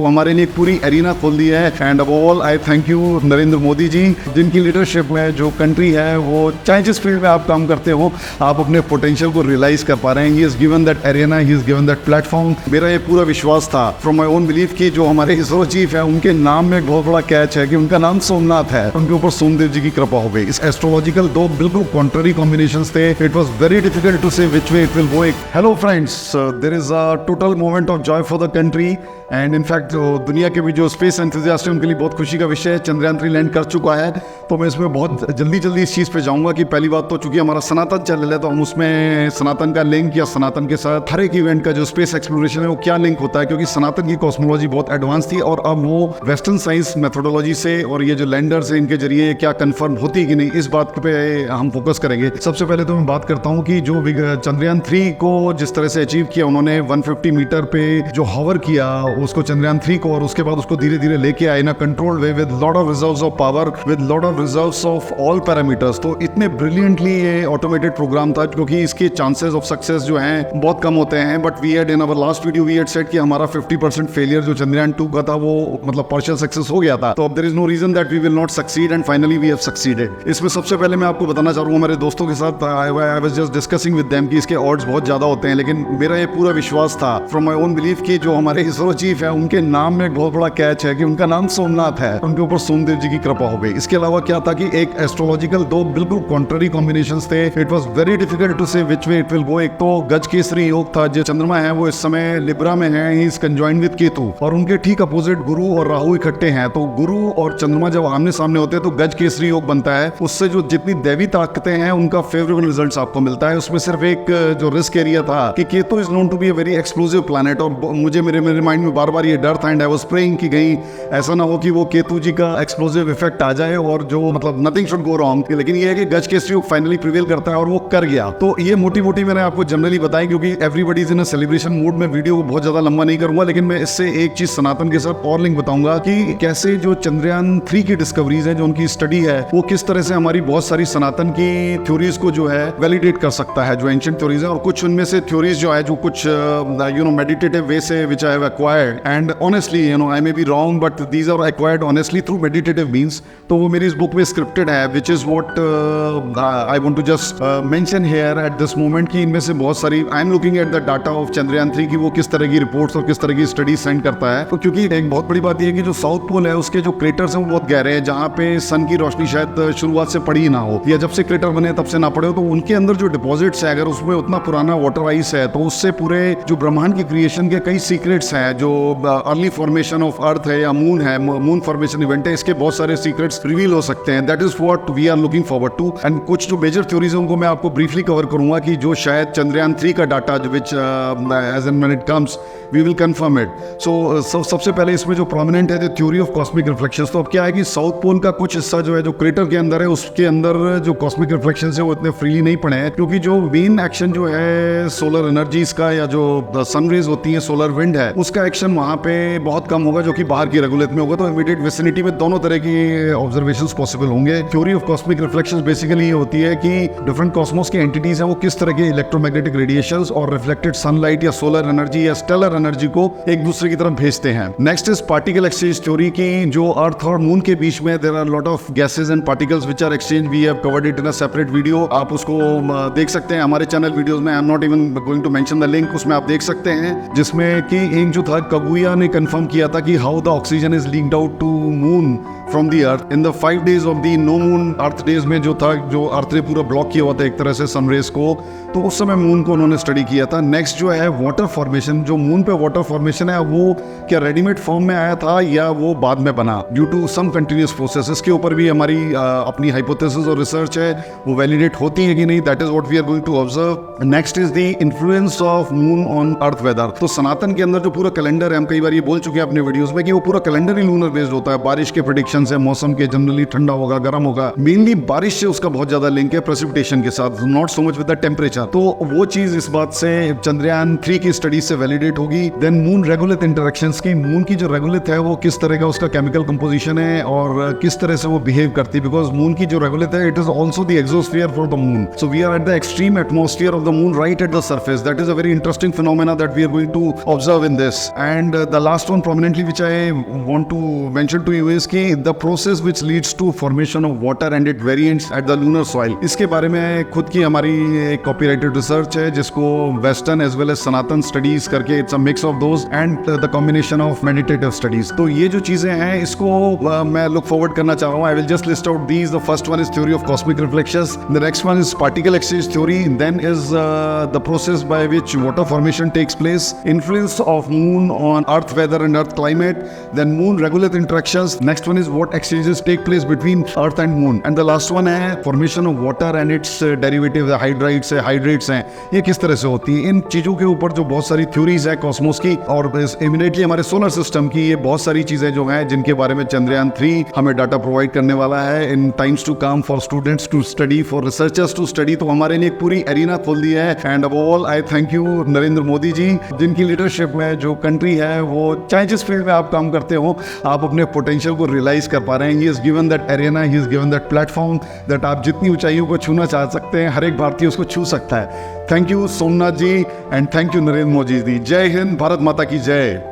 तो हमारे लिए एक पूरी एरिना खोल दी है। एंड अब all I thank you Narendra Modi ji, जिनकी लीडरशिप में जो कंट्री है वो चाहे जिस फील्ड में आप काम करते हो आप अपने पोटेंशियल को रियलाइज कर पा रहे हैं। He is given that arena, he is given that platform. मेरा ये पूरा विश्वास था फ्रॉम माई ओन बिलीफ कि जो हमारे इसरो चीफ है उनके नाम में एक बहुत बड़ा कैच है कि उनका नाम सोमनाथ है, उनके ऊपर सोमदेव जी की कृपा हो गई। इस एस्ट्रोलॉजिकल दो बिल्कुल कॉन्ट्ररी कॉम्बिनेशंस थे। It was very difficult to say which way it will go. Hello friends, there is a total moment of joy for the country and in fact दुनिया के भी जो स्पेस एंथुसियास्ट हैं उनके लिए बहुत खुशी का विषय है। चंद्रयान 3 लैंड कर चुका है, तो मैं इसमें बहुत जल्दी इस चीज़ पे जाऊंगा कि पहली बात तो चूंकि हमारा सनातन चल रहा है तो हम उसमें सनातन का लिंक या सनातन के साथ हर एक इवेंट का जो स्पेस एक्सप्लोरेशन है वो क्या लिंक होता है, क्योंकि सनातन की कॉस्मोलॉजी बहुत एडवांस थी और अब वो वेस्टर्न साइंस मेथोडोलॉजी से और ये जो लैंडर्स है इनके जरिए क्या कन्फर्म होती कि नहीं, इस बात पे हम फोकस करेंगे। सबसे पहले तो मैं बात करता हूँ कि जो चंद्रयान 3 को जिस तरह से अचीव किया उन्होंने 150 मीटर पे जो हॉवर किया उसको चंद्रयान 3 को, और उसके बाद उसको धीरे धीरे लेके आए ना controlled way with lot of reserves of power, with lot of reserves of all parameters. तो इतने ब्रिलियंटली ये ऑटोमेटेड प्रोग्राम था क्योंकि इसके चांसेस ऑफ सक्सेस जो हैं बहुत कम होते हैं। But we had in our last video we had said कि हमारा 50% फेलियर जो चंद्रयान 2 का था वो मतलब पार्शियल सक्सेस हो गया था। तो अब there is no reason that we will not succeed and finally we have succeeded. इसमें सबसे पहले मैं आपको बताना चाह रहा हूँ, मेरे दोस्तों के साथ I was just discussing with them कि इसके ऑड्स बहुत ज्यादा होते हैं, लेकिन मेरा ये पूरा विश्वास था फ्रॉम माई ओन बिलीफ कि जो हमारे इसरो चीफ है उनके नाम में एक बहुत बड़ा कैच है कि उनका नाम सोमनाथ है, उनके ऊपर सोमदेव जी की कृपा हो गई। इसके अलावा क्या था कि एक एस्ट्रोलॉजिकल दो बिल्कुल कॉन्ट्ररी कॉम्बिनेशंस थे। It was very difficult to say which way it will go. एक तो गज केसरी योग था, जो चंद्रमा है वो इस समय लिब्रा में है, ही इज कंजॉइंड विद केतु, और उनके ठीक अपोजिट गुरु और राहु इकट्ठे हैं। तो गुरु और चंद्रमा जब आमने सामने होते हैं तो गज केसरी योग बनता है। उससे जो जितनी दैवी ताकतें हैं उनका फेवरेबल रिजल्ट्स आपको मिलता है। उसमें सिर्फ एक जो रिस्क एरिया था कि Ketu is known to be a very explosive planet, और मुझे मेरे माइंड में बार बार ये डर था एंड आई वाज प्रेइंग कि कहीं ऐसा ना हो कि वो केतु जी का एक्सप्लोसिव इफेक्ट आ जाए और जो मतलब नथिंग शुड गो रॉन्ग। लेकिन ये है कि गज केसरी योग फाइनली प्रिवेल करता है और वो कर गया। तो ये मोटी मैंने आपको जनरली बताई क्योंकि everybody is in a celebration mood में। वीडियो को बहुत ज्यादा लंबा नहीं करूंगा, लेकिन मैं इससे एक चीज सनातन के साथ और लिंक बताऊंगा कि कैसे जो चंद्रयान 3 की डिस्कवरीज है, जो उनकी स्टडी है, वो किस तरह से हमारी बहुत सारी सनातन की थ्योरीज को जो है वैलिडेट कर सकता है, जो एंशिएंट थ्योरीज है। और कुछ उनमें से थ्योरीज जो है जो कुछ मेडिटेटिव वे से which I have acquired and honestly I may be wrong but these are acquired honestly through meditative means. तो वो मेरी इस बुक में स्क्रिप्टेड है which is what I want to just mention here at this moment कि इनमें से बहुत सारी I am looking at the data of Chandrayaan 3 की वो किस तरह की रिपोर्ट्स और किस तरह की स्टडी सेंड करता है। तो क्योंकि एक बहुत बड़ी बात यह है कि जो साउथ पोल है उसके जो क्रेटर्स हैं वो बहुत गहरे हैं, जहाँ पे सन की रोशनी शायद शुरुआत से पड़ी ना हो या जब से क्रेटर बने तब से ना पड़े हो। तो उनके अंदर जो डिपॉजिट्स है, अगर उसमें उतना पुराना वाटर आइस है तो उससे पूरे जो ब्रह्मांड की क्रिएशन के कई सीक्रेट्स हैं, जो अर्ली फॉर्मेशन ऑफ अर्थ है या मून है, मून फॉर्मेशन इवेंट है, इसके बहुत सारे सीक्रेट्स रिवील हो सकते हैं। That is what we are looking forward to. And कुछ जो मेजर थ्योरीज हैं उनको मैं आपको ब्रीफली कवर करूंगा कि जो शायद चंद्रयान 3 का data which as and when it comes we will confirm it. So सबसे पहले इसमें जो प्रोमिनेंट है the theory of cosmic reflections. तो अब क्या है कि साउथ पोल का कुछ हिस्सा जो है जो क्रेटर के अंदर है उसके अंदर जो कॉस्मिक रिफ्लेक्शंस है वो इतने फ्रीली नहीं पड़े हैं, क्योंकि जो मेन एक्शन जो है सोलर एनर्जीज का या जो सन रेज होती है, सोलर विंड है, उसका एक्शन वहां पे बहुत कम होगा जो कि बाहर की रेगुलेट में होगा। तो इमीडिएट विसिनिटी में दोनों तरह की ऑब्जर्वेशंस पॉसिबल होंगे। Theory of cosmic reflections basically ये होती है कि डिफरेंट कॉस्मोस की एंटिटीज हैं वो किस तरह के इलेक्ट्रोमैग्नेटिक रेडिएशंस और रिफ्लेक्टेड सनलाइट या सोलर एनर्जी या स्टेलर एनर्जी को एक दूसरे की तरफ भेजते हैं। Next is particle exchange theory की जो अर्थ और मून के बीच में there are lot of gases and particles which are exchange. We have covered it in a separate video, आप उसको देख सकते हैं हमारे चैनल वीडियोस में। I am not even going to mention the link, उसमें आप देख सकते हैं, जिसमें कि एक जो था कगुया ने कंफर्म किया था कि how the oxygen is leaked out to moon from the earth in the 5 days of the no moon earth days में, जो था जो अर्थ ने पूरा ब्लॉक किया हुआ था एक तरह से सनरेज को, तो उस समय मून को उन्होंने स्टडी किया था। नेक्स्ट जो है वाटर फॉर्मेशन, जो मून पे वाटर फॉर्मेशन है वो क्या रेडीमेड फॉर्म में आया था या वो बाद में बना due to some continuous process, के ऊपर भी हमारी अपनी हाइपोथेसिस और रिसर्च है वो वैलिडेट होती है कि नहीं, that is what we are going to observe. Next is the influence of moon on earth weather. तो सनातन के अंदर जो पूरा कैलेंडर है, हम कई बार ये बोल चुके हैं अपने वीडियोस में कि वो पूरा कैलेंडर ही लूनर बेस्ड होता है। बारिश के प्रेडिक्शन है, मौसम के जनरली ठंडा होगा, गर्म होगा, मेनली बारिश से उसका बहुत ज्यादा लिंक है प्रेसिपिटेशन के साथ, not so much with the temperature. तो वो चीज इस बात से चंद्रयान 3 की स्टडी से वैलिडेट होगी। देन मून रेगुलेट इंटरेक्शंस की, मून की जो रेगुलेट है वो किस तरह का उसका केमिकल कंपोजिशन है और किस तरह से वो बिहेव करती है, बिकॉज मून की जो रेगुलेट है it is also the exosphere for the moon. So we are at the extreme atmosphere of the moon right at the surface. That is a very interesting phenomena that we are going to observe in this. And the last one prominently which I want to mention to you is कि the process which leads to formation of water and its variants at the lunar soil. इसके बारे में खुद की हमारी एक copyrighted research है जिसको western as well as सनातन studies करके it's a mix of those and the combination of meditative studies. तो ये जो चीज़ें हैं इसको मैं look forward करना चाह रहा हूँ. I will just list out these. The first one is theory of cosmic reflections. The next one is particle exchange theory. Then is the process by which water formation takes place. Influence of moon on earth weather and earth climate. Then moon regolith interactions. Next one is what exchanges take place between earth and moon. And the last one है formation of water and its derivatives, hydrides है, hydrates हैं. ये किस तरह से होती है? इन चीज़ों के ऊपर जो बहुत सारी थ्योरीज है कॉस्मोस की और इमीडिएटली हमारे सोलर सिस्टम की, ये बहुत सारी चीज़ें जो हैं जिनके बारे में चंद्रयान 3 हमें डाटा प्रोवाइड करने वाला है in times to come for students to study, for researchers to study. तो हमारे लिए एक पूरी एरिना खोल दी है. एंड अब all I thank you Narendra Modi ji, जिनकी लीडरशिप में जो कंट्री है वो चाहे जिस फील्ड में आप काम करते हो आप अपने पोटेंशियल को रियलाइज कर पा रहे हैं. He is given that arena, he is given that platform that आप जितनी ऊंचाइयों को छूना चाह सकते हैं हर एक भारतीय उसको छू सकता है. Thank you Somnath ji and thank you Narendra Modi ji. जय हिंद, भारत माता की जय.